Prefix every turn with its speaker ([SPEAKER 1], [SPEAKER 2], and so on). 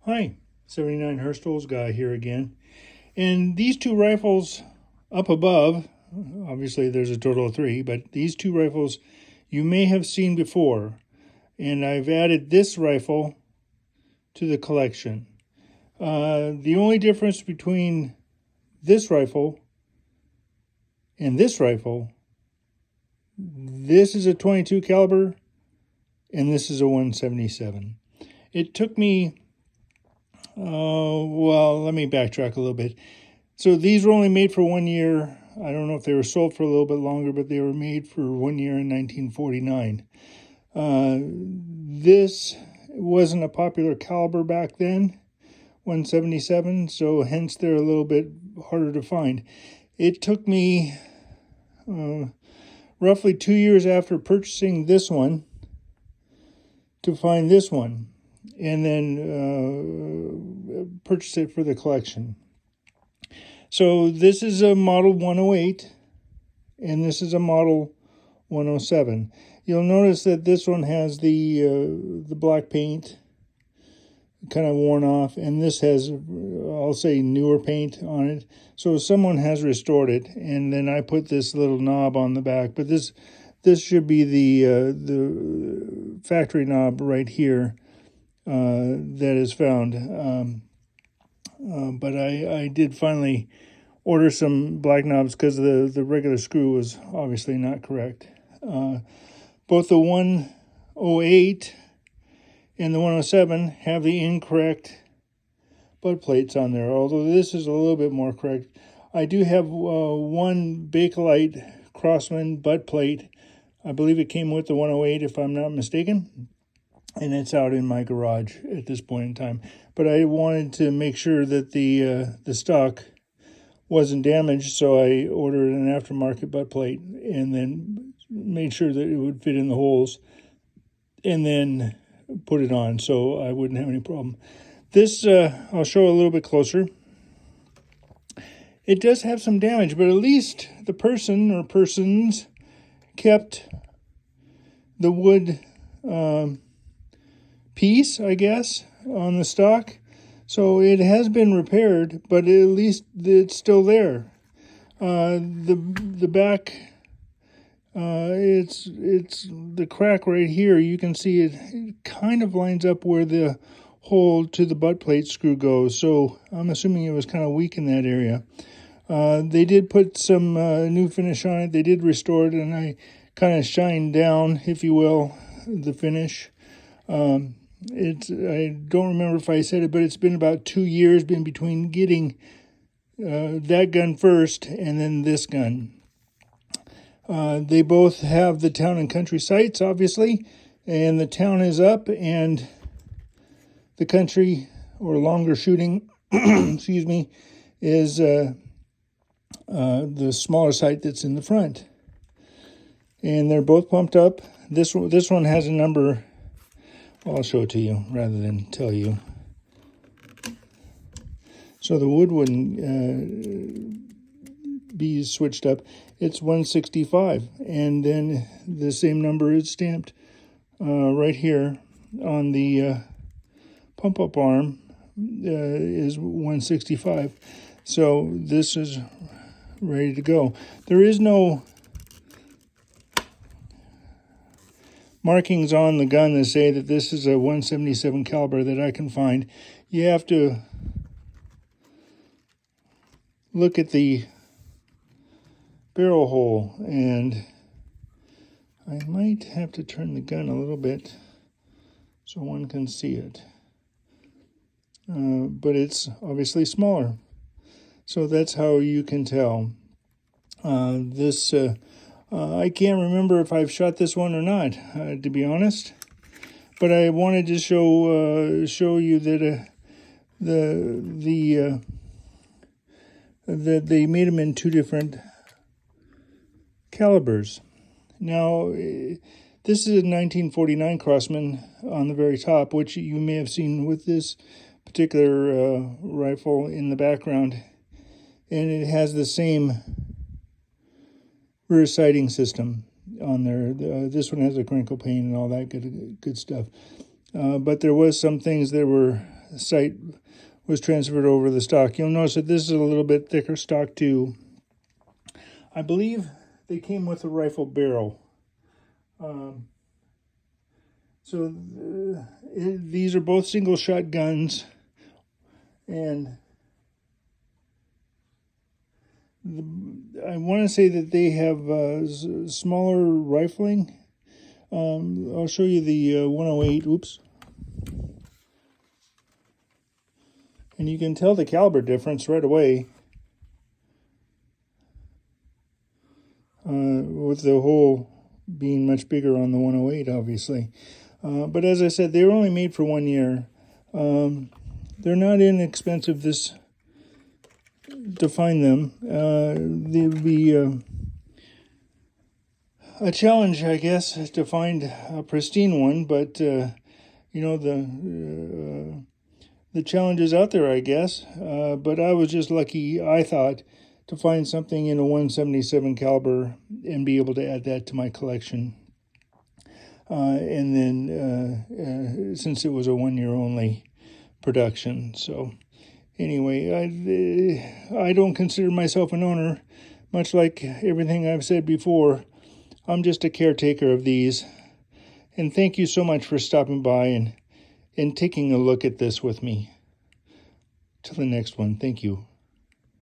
[SPEAKER 1] Hi, 79 Herstol's guy here again. And these two rifles up above, obviously there's a total of three, but these two rifles you may have seen before. And I've added this rifle to the collection. The only difference between this rifle and this rifle, this is a 22 caliber and this is a 177. It took me well, let me backtrack a little bit. So these were only made for 1 year. I don't know if they were sold for a little bit longer, but they were made for 1 year in 1949. This wasn't a popular caliber back then, 177, so hence they're a little bit harder to find. It took me roughly 2 years after purchasing this one to find this one, and then purchase it for the collection. So this is a model 108, and this is a model 107. You'll notice that this one has the black paint kind of worn off, and this has, I'll say, newer paint on it. So someone has restored it, and then I put this little knob on the back. But this should be the factory knob right here that is found. But I did finally order some black knobs because the regular screw was obviously not correct. Both the 108 and the 107 have the incorrect butt plates on there, although this is a little bit more correct. I do have one Bakelite Crosman butt plate. I believe it came with the 108 if I'm not mistaken, and it's out in my garage at this point in time. But I wanted to make sure that the stock wasn't damaged, so I ordered an aftermarket butt plate and then made sure that it would fit in the holes and then put it on so I wouldn't have any problem. This, I'll show a little bit closer. It does have some damage, but at least the person or persons kept the wood piece, I guess, on the stock. So it has been repaired, but at least it's still there. The back, it's the crack right here. You can see it kind of lines up where the hole to the butt plate screw goes. So I'm assuming it was kind of weak in that area. They did put some new finish on it. They did restore it, and I kind of shined down, if you will, the finish. I don't remember if I said it, but it's been about 2 years been between getting that gun first and then this gun. They both have the town and country sights, obviously, and the town is up and the country or longer shooting, excuse me, is the smaller sight that's in the front. And they're both pumped up. This one has a number. I'll show it to you rather than tell you. So the wood wouldn't be switched up. It's 165, and then the same number is stamped right here on the pump-up arm is 165. So this is ready to go. There is no markings on the gun that say that this is a 177 caliber that I can find. You have to look at the barrel hole, and I might have to turn the gun a little bit so one can see it. But it's obviously smaller. So that's how you can tell. I can't remember if I've shot this one or not, to be honest. But I wanted to show you that that they made them in two different calibers. Now, this is a 1949 Crosman on the very top, which you may have seen with this particular rifle in the background, and it has the same rear sighting system on there. This one has a crinkle pane and all that good stuff. But there was some things that were sight was transferred over the stock. You'll notice that this is a little bit thicker stock too. I believe they came with a rifle barrel. These are both single shot guns, and I want to say that they have smaller rifling. I'll show you the 108. Oops. And you can tell the caliber difference right away. With the hole being much bigger on the 108, obviously. But as I said, they were only made for 1 year. They're not inexpensive to find them. They'd be a challenge, I guess, to find a pristine one, but you know, the challenge is out there, I guess. But I was just lucky, I thought, to find something in a 177 caliber and be able to add that to my collection. And then since it was a 1 year only production. So anyway, I don't consider myself an owner, much like everything I've said before. I'm just a caretaker of these. And thank you so much for stopping by and taking a look at this with me. Till the next one, thank you.